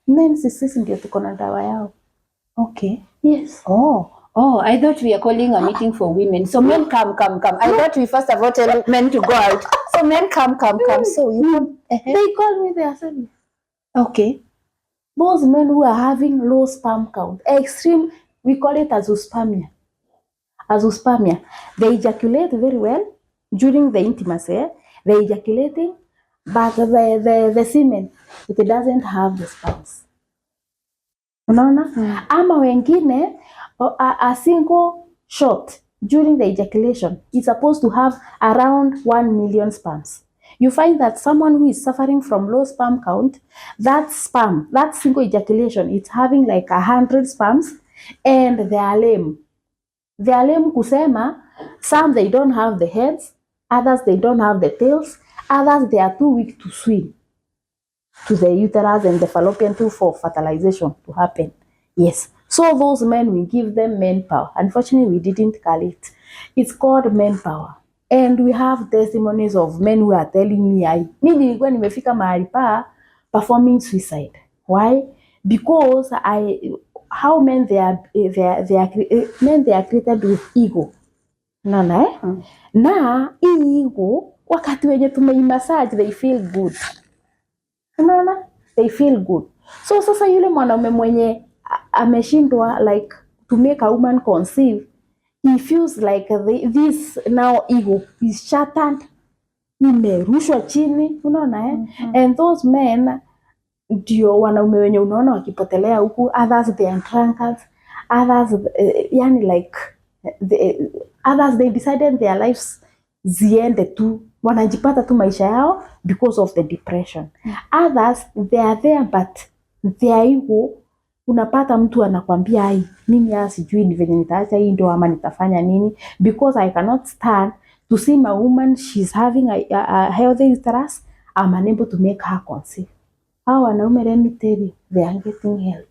Men sisi ndio tuko na dawa yao. Okay. Yes. Oh, I thought we are calling a meeting for women. So men come. I thought we first of all tell men to go out. So men come. So you They call me, they are saying. Okay. Those men who are having low sperm count, extreme, we call it azoospermia. They ejaculate very well during the intimacy. They ejaculating, but the semen, it doesn't have the sperms. Unaona? Ama wengine, a single shot during the ejaculation is supposed to have around 1 million sperms. You find that someone who is suffering from low sperm count, that single ejaculation, it's having like 100 sperms, and they are lame. They are lame kusema, some they don't have the heads, others they don't have the tails, others they are too weak to swim to the uterus and the fallopian tube for fertilization to happen. Yes. So those men, we give them manpower. Unfortunately, we didn't call it. It's called manpower. And we have testimonies of men who are telling me, mimi nilikuwa nimefika mahali pa performing suicide. Why? Because how men they are created with ego. Naona na hii ego wakati wenye tumeimassage they feel good. Unaona? They feel good. So sasa yule mwanaume mwenye ameshindwa like to make a woman conceive, he feels like this now ego is shattered, imerushwa chini, unaona And those men ndio wanaume wenye unaona wakipotelea huku, others they are drunkards, others yani like others they decided their lives ziende tu, wanajipata tu maisha yao because of the depression. Others they are there but their ego, unapata mtu anakwambia mimi sijui ni venye nitaacha hii ndio ama nitafanya nini, because I cannot stand to see my woman, she's having a healthy uterus, I'm unable to make her conceive. Hao wanaume, let me tell you, they are getting help.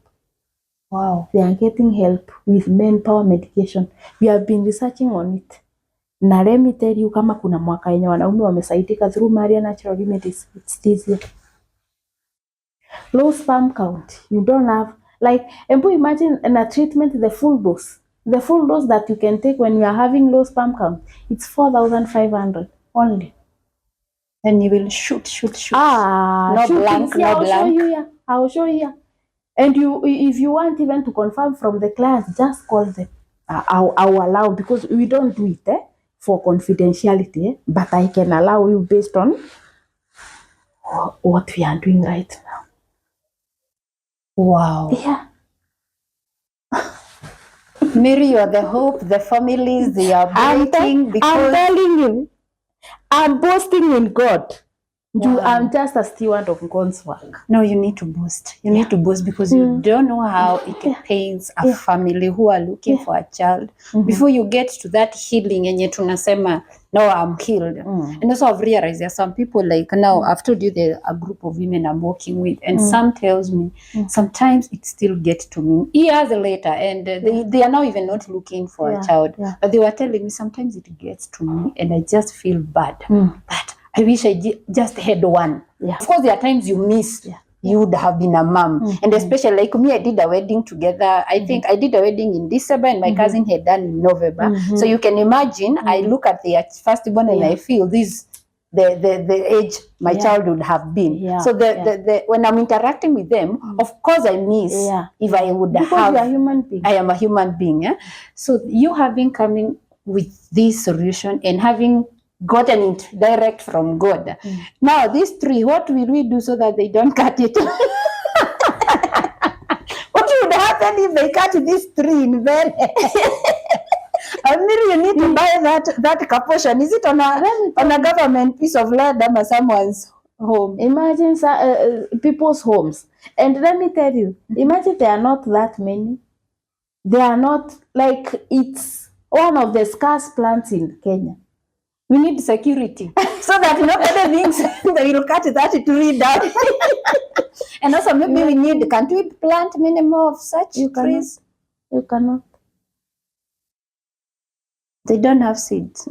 Wow. They are getting help with manpower medication. We have been researching on it. Na let me tell you, kama kuna mwaka yenye wanaume wamesaidika through Maria Natural Remedies, it's this year. Low sperm count, you don't have, like, and imagine a treatment, the full dose that you can take when you are having low sperm count, it's 4,500 only. And you will shoot. No blank. I'll show you here. And if you want even to confirm from the client, just call them. I'll allow, because we don't do it for confidentiality, but I can allow you based on what we are doing right now. Wow. Yeah. Mary, you are the hope, the families, they are breaking because... I'm telling you, I'm boasting in God. Wow. I'm just a steward of God's work. No, you need to boast. You need to boast because you don't know how it pains a family who are looking for a child. Before you get to that healing, and yet tunasema, no, I'm healed. And also I've realized there are some people like now, I've told you there are a group of women I'm working with, and some tells me, sometimes it still gets to me years later, and they are now even not looking for a child. But they were telling me sometimes it gets to me, and I just feel bad. That I wish I just had one. Of course, there are times you miss. You would have been a mom. And especially like me, I did a wedding together. I think I did a wedding in December and my cousin had done in November. So you can imagine, I look at the firstborn and I feel this, the age my child would have been. So when I'm interacting with them, of course I miss if I would because have. You are a human being. I am a human being. So you having coming with this solution and having gotten it direct from God. Now these three, what will we do so that they don't cut it? What would happen if they cut these three in bed? I mean, you need to buy that portion. Is it on a government piece of land or someone's home? Imagine people's homes. And let me tell you, imagine there are not that many. They are not, like, it's one of the scarce plants in Kenya. We need security so that nobody thinks they will cut that tree down. And also maybe we need, can't we plant many more of such trees? You cannot. They don't have seeds.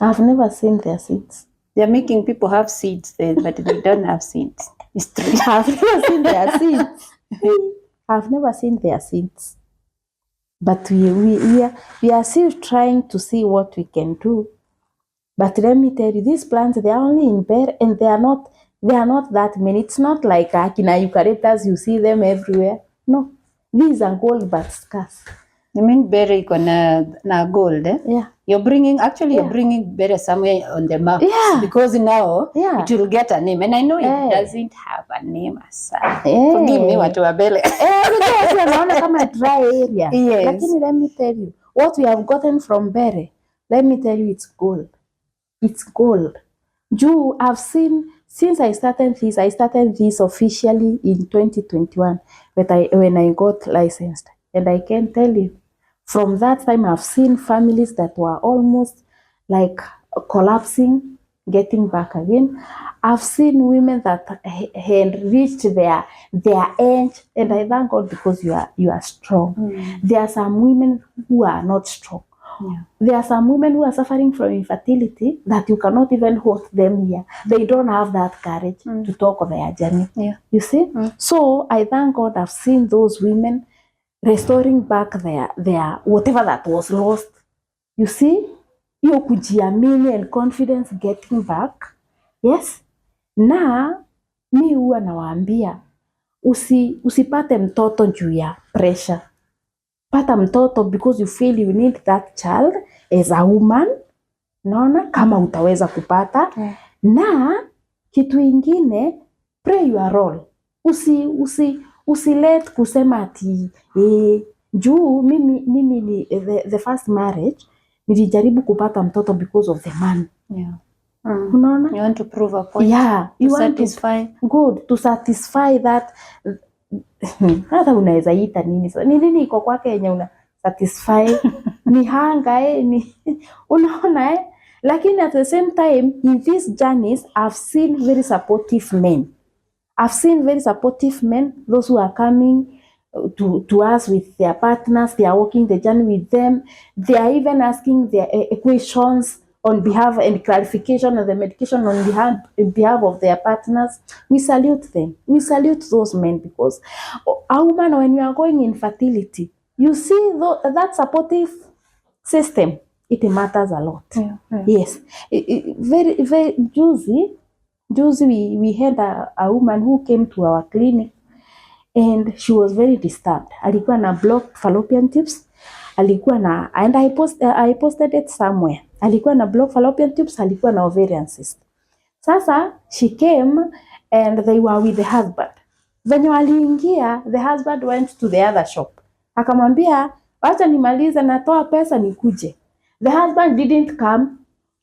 I've never seen their seeds. They're making people have seeds there, but they don't have seeds. It's true. I've never seen their seeds. I've never seen their seeds. But we are still trying to see what we can do. But let me tell you, these plants, they are only in bed, and they are not that many. It's not like akina eucalyptus, you see them everywhere. No, these are gold but scarce. You mean berry na gold? Yeah. You're bringing berry somewhere on the map. Yeah. Because now it will get a name. And I know it doesn't have a name as such. Forgive me, watu wa bele. Unaona kama dry area. Yes. Lakini let me tell you, what we have gotten from berry, let me tell you, it's gold. It's gold. I've seen, since I started this officially in 2021, when I got licensed. And I can tell you, from that time, I've seen families that were almost like collapsing, getting back again. I've seen women that had reached their end, and I thank God because you are strong. There are some women who are not strong. There are some women who are suffering from infertility that you cannot even host them here. They don't have that courage to talk of their journey. You see? So I thank God I've seen those women restoring back their whatever that was lost. You see? Hiyo kujiamini and confidence getting back. Yes? Na mi huwa nawaambia usipate mtoto juu ya pressure. Pata mtoto because you feel you need that child as a woman. Naona kama utaweza kupata. Na kitu ingine, pray your role. Usilet kusema ati juu mimi ni the first marriage nilijaribu kupata mtoto because of the man. Unaona? You want to prove a point. You to want satisfy. To satisfy that. Hata unaweza ita nini? Ni nini iko kwake yenye una satisfy? Ni hanga unaona Lakini at the same time, in these journeys, I've seen very supportive men. Those who are coming to us with their partners. They are walking the journey with them. They are even asking their questions on behalf and clarification of the medication on behalf of their partners. We salute them. We salute those men because a woman, when you are going in fertility, you see that supportive system, it matters a lot. Yes. Very, very juicy, we had a woman who came to our clinic and she was very disturbed. Alikuwa na blocked fallopian tubes alikuwa na, and I posted it somewhere, alikuwa na blocked fallopian tubes, alikuwa na ovarian cyst. Sasa she came and they were with the husband. Venye waliingia, the husband went to the other shop, akamwambia wacha nimalize, natoa pesa nikuje. The husband didn't come,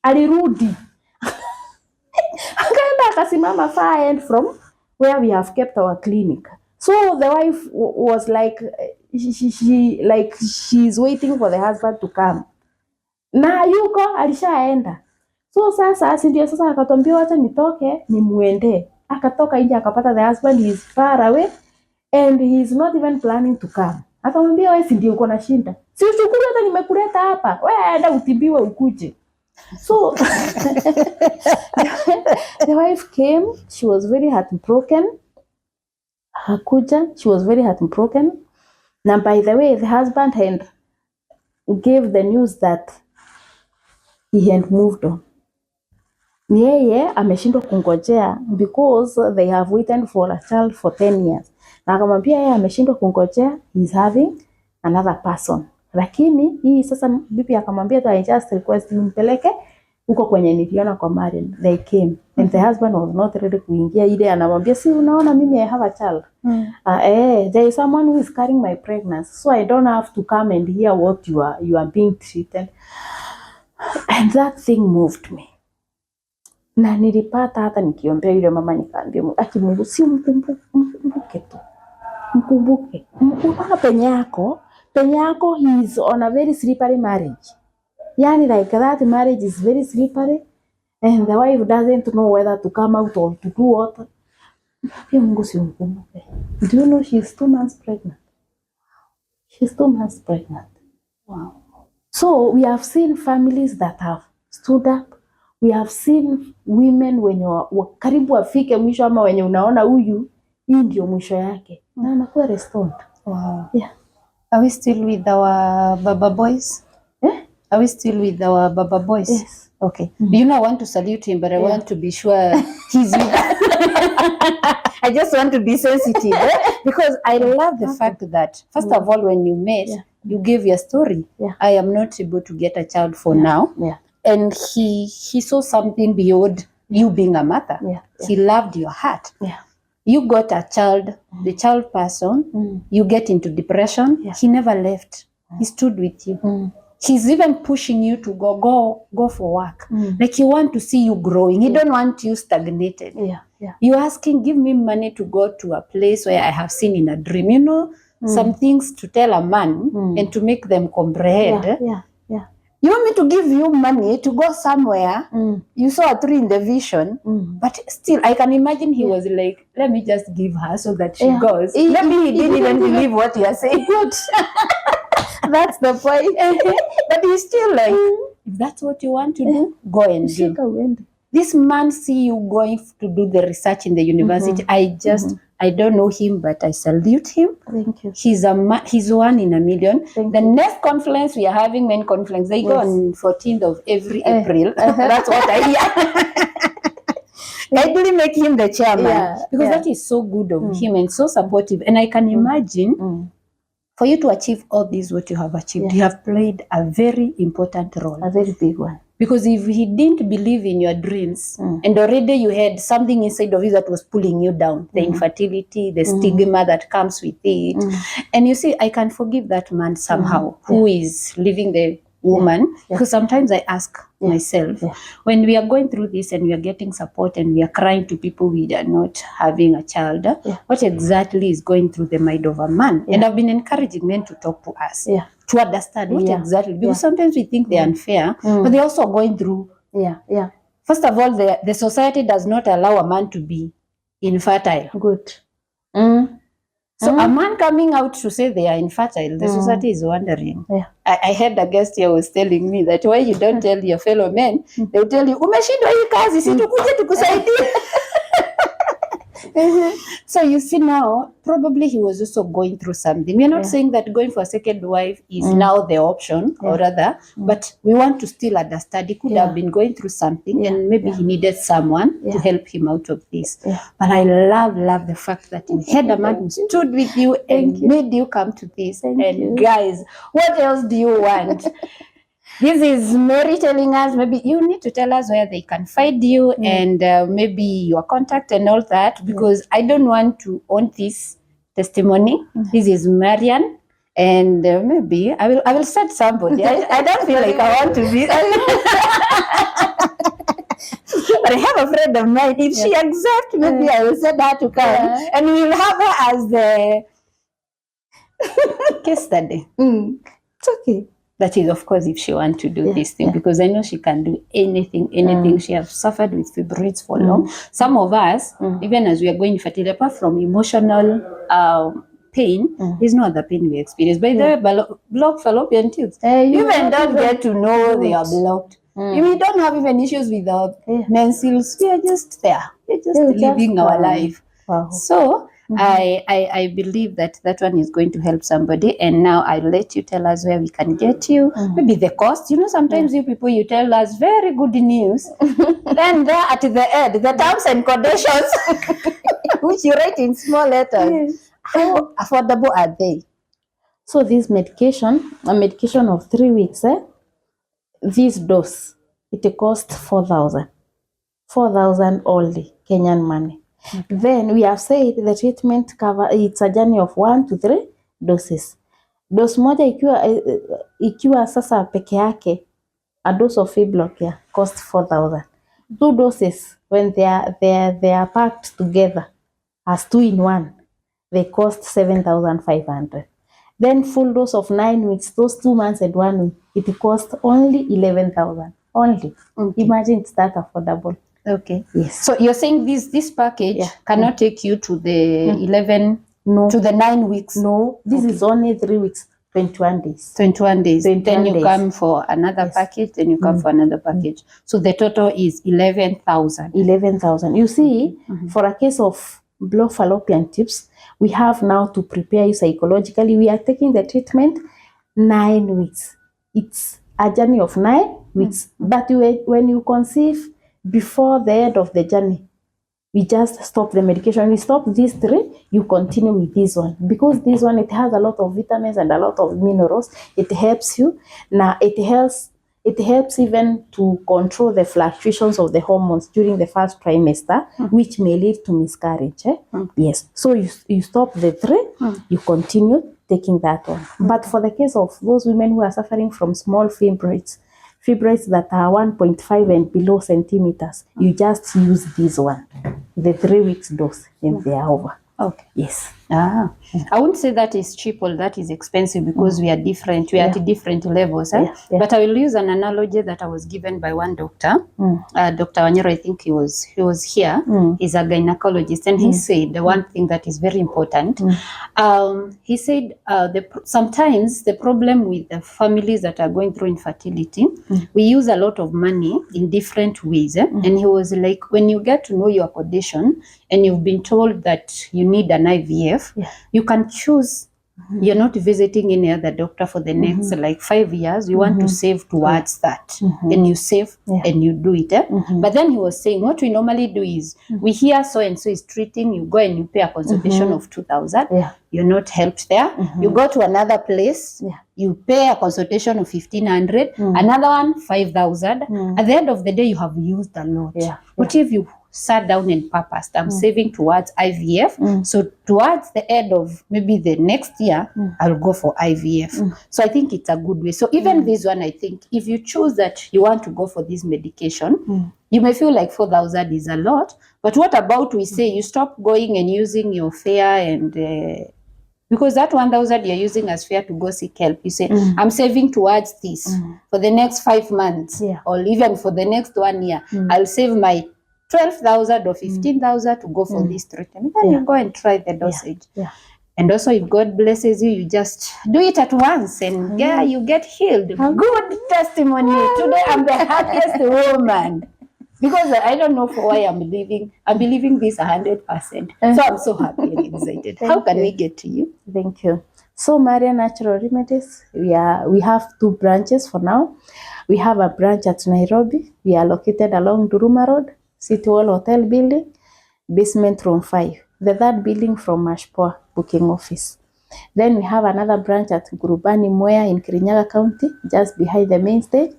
alirudi akaenda akasimama far end from where we have kept our clinic. So the wife was like, she's waiting for the husband to come, na yuko alishaenda. So sasa ndio sasa akatwambia wacha nitoke nimuende. Akatoka nje akapata the husband is far away and he is not even planning to come. Akamwambia wewe si ndio uko na shinda, si ushukuru hata nimekuleta hapa, wewe enda utibiwe ukuje. So the wife came, she was very heartbroken. Hakuja, she was very heartbroken. Now by the way, the husband had gave the news that he had moved on. Yeye ameshindwa kungojea because they have waited for a child for 10 years. Na akamwambia yeye ameshindwa kungojea, he is having another person. Lakini hii sasa bibi akamwambia tu, I just request nimpeleke huko kwenye niliona kwa Marian. They came and the husband was not ready kuingia ile, anamwambia si unaona mimi I have a child. There is someone who is carrying my pregnancy, so I don't have to come and hear what you are being treated. And that thing moved me. Na nilipata hata nikiombea yule mama, nikaambia aki Mungu si mkumbuke tu. Mkumbuke. Mpaka penye yako he is on a very slippery marriage. Yani like that marriage is very slippery and the wife doesn't know whether to come out or to do what. Pia Mungu si mkumbuke. Do you know she's 2 months pregnant? She's 2 months pregnant. Wow. So we have seen families that have stood up. We have seen women wenye karibu wafike mwisho, ama wenye unaona huyu hii ndio mwisho yake na anakuwa restored. Wow. Yeah. Are we still with our Baba boys? Are we still with our Baba boys? Yes. Okay. You know, I want to salute him, but I want to be sure he's with us. I just want to be sensitive because I love the fact that, first of all, when you met, you gave your story. Yeah. I am not able to get a child for now. Yeah. And he saw something beyond you being a mother. Yeah. He loved your heart. Yeah. You got a child, the child person, you get into depression. Yeah. He never left. He stood with you. He's even pushing you to go for work. Like he want to see you growing. He don't want you stagnated. Yeah. Yeah. You asking, give me money to go to a place where I have seen in a dream. You know, some things to tell a man and to make them comprehend. Yeah. Yeah. You want me to give you money to go somewhere? You saw a tree in the vision, but still, I can imagine he was like, let me just give her so that she goes. Maybe he didn't even believe what you are saying. Good. That's the point. But he's still like, if that's what you want to do, go and do. This man see you going to do the research in the university. I don't know him, but I salute him. Thank you. He's one in a million. The next conference we are having, main conference, they go on 14th of every April. That's what I hear. Kindly make him the chairman because that is so good of him and so supportive. And I can imagine for you to achieve all this, what you have achieved, you have played a very important role. A very big one. Because if he didn't believe in your dreams, and already you had something inside of you that was pulling you down, the infertility, the stigma that comes with it. And you see, I can forgive that man somehow who is leaving the woman, because sometimes I ask myself, when we are going through this and we are getting support and we are crying to people we are not having a child, what exactly is going through the mind of a man? And I've been encouraging men to talk to us, to understand what exactly, because sometimes we think they're unfair, but they're also going through. First of all, the society does not allow a man to be infertile. Good. So a man coming out to say they are infertile, the society is wondering. I heard a guest here was telling me that why you don't tell your fellow men, they'll tell you, umeshindwa hii kazi, si tukuje tukusaidie. So you see now, probably he was also going through something. We're not saying that going for a second wife is now the option, or rather, but we want to still understand he could have been going through something and maybe he needed someone to help him out of this. But I love the fact that you had a man who stood with you and made you come to this. And guys, what else do you want? This is Mary telling us, maybe you need to tell us where they can find you and maybe your contact and all that, because I don't want to own this testimony. This is Marian, and maybe I will set somebody. I don't feel like I want to be. But I have a friend of mine. If she accepts, maybe I will set her to come, and we'll have her as the case study. It's okay. That is, of course, if she wants to do this thing, because I know she can do anything. She has suffered with fibroids for long. Some of us, even as we are going fertility, apart from emotional pain, there's no other pain we experience. By the way, blocked fallopian tubes, you even don't get to know they are blocked. We don't have even issues with the menses. We are just there. We're just living our life. Wow. So I believe that one is going to help somebody. And now I'll let you tell us where we can get you. Maybe the cost. You know, sometimes you people, you tell us very good news. Then there at the end, the terms and conditions, which you write in small letters. How affordable are they? So this medication, a medication of 3 weeks, this dose, it costs 4,000. 4,000 only, Kenyan money. Then we have said the treatment cover, it's a journey of 1 to 3 doses. Dose moja ikiwa sasa peke yake, a dose of Fibroids costs 4,000. 2 doses, when they are packed together as 2 in 1, they cost 7,500. Then full dose of 9 weeks, those 2 months and 1 week, it costs only 11,000. Only. Imagine it's that affordable. Okay. Yes. So you're saying this package cannot take you to the 11, to the 9 weeks? No, this is only 3 weeks, 21 days. 21 days. 21 then you days. come for another package, then you come for another package. So the total is 11,000. 11,000. You see, for a case of blocked fallopian tubes, we have now to prepare you psychologically. We are taking the treatment 9 weeks. It's a journey of 9 weeks. But when you conceive, before the end of the journey, we just stop the medication. We stop these 3, you continue with this one. Because this one, it has a lot of vitamins and a lot of minerals. It helps you. Now, it helps even to control the fluctuations of the hormones during the first trimester, which may lead to miscarriage. Yes. So you stop the 3, you continue taking that one. But for the case of those women who are suffering from small fibroids that are 1.5 and below centimeters, you just use this one, the 3 weeks dose, and they are over. Okay. Yes. I wouldn't say that is cheap or that is expensive, because we are different. We are at different levels. But I will use an analogy that I was given by one doctor. Dr. Wanyero, I think he was here. He's a gynecologist, and he said the one thing that is very important. He said sometimes the problem with the families that are going through infertility, we use a lot of money in different ways. And he was like, when you get to know your condition and you've been told that you need an IVF, you can choose. You're not visiting any other doctor for the next like 5 years. You want to save towards that, and you save and you do it. But then he was saying, what we normally do is we hear so and so is treating, you go and you pay a consultation of 2,000. You're not helped there. You go to another place, you pay a consultation of 1,500, another one 5,000. At the end of the day, you have used a lot. What if you sat down and purposed, I'm saving towards IVF. So towards the end of maybe the next year, I'll go for IVF. So I think it's a good way. So even this one, I think if you choose that you want to go for this medication, you may feel like 4,000 is a lot. But what about we say you stop going and using your fare, and because that 1,000 you're using as fare to go seek help, you say, I'm saving towards this for the next 5 months, or even for the next 1 year. I'll save my 12,000 or 15,000 to go for this treatment. Then you go and try the dosage. And also, if God blesses you, you just do it at once, and you get healed. Good testimony. Today, I'm the happiest woman. because I don't know for why I'm believing this 100%. So I'm so happy and excited. How can we get to you? Thank you. So Maria Natural Remedies, we have 2 branches for now. We have a branch at Nairobi. We are located along Duruma Road, City Hall Hotel building, basement room 5. The 3rd building from Mashpoa booking office. Then we have another branch at Gurubani Mwea in Kirinyaga County, just behind the main stage,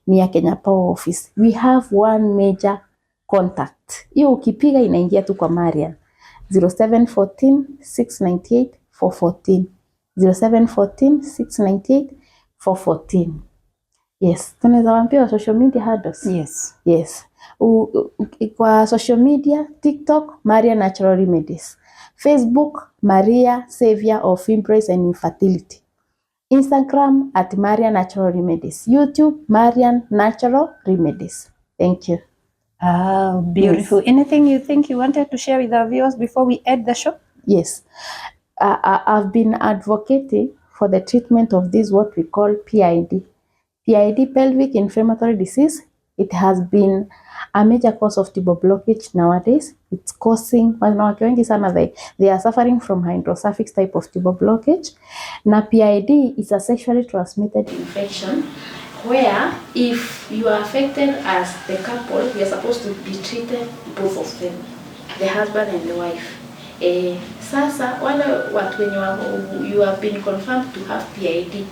near Kenya Power office. We have 1 major contact. Hiyo ukipiga inaingia tu kwa Marian. 0714 698 414. 0714 698 414. Yes, tunaweza waambia social media handles. Yes. Kwa social media, TikTok Maria Natural Remedies, Facebook Maria Savior of Fibroids and Infertility, Instagram at Maria Natural Remedies, YouTube Marian Natural Remedies. Thank you. Beautiful. Yes. Anything you think you wanted to share with our viewers before we end the show? Yes. I've been advocating for the treatment of this, what we call PID. PID, pelvic inflammatory disease. It has been a major cause of tubal blockage nowadays. It's causing, wanawake wengi sana, they are suffering from hydrocephalus type of tubal blockage. Na PID is a sexually transmitted infection where if you are affected as the couple, you are supposed to be treated, both of them, the husband and the wife. Sasa wale watu wenye you have been confirmed to have PID,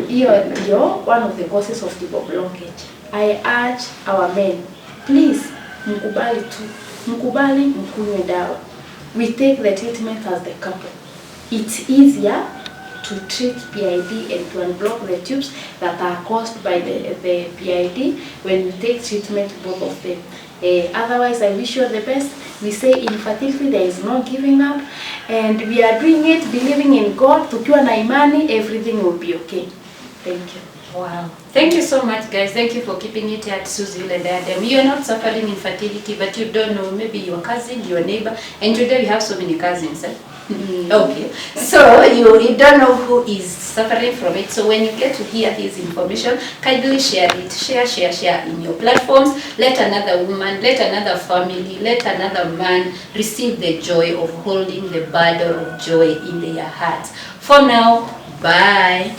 you're one of the causes of tubal blockage. I urge our men, please, mkubali mkunywe dawa. We take the treatment as the couple. It's easier to treat PID and to unblock the tubes that are caused by the PID when you take treatment, both of them. Otherwise, I wish you the best. We say infertility, there is no giving up, and we are doing it believing in God. Tukiwa na imani, everything will be okay. Thank you. Wow. Thank you so much, guys. Thank you for keeping it at Suzy and Adam. You are not suffering infertility, but you don't know, maybe your cousin, your neighbor, and today we have so many cousins. Okay, so you don't know who is suffering from it. So when you get to hear this information, kindly share it. Share in your platforms. Let another woman, let another family, let another man receive the joy of holding the bundle of joy in their hearts. For now, bye.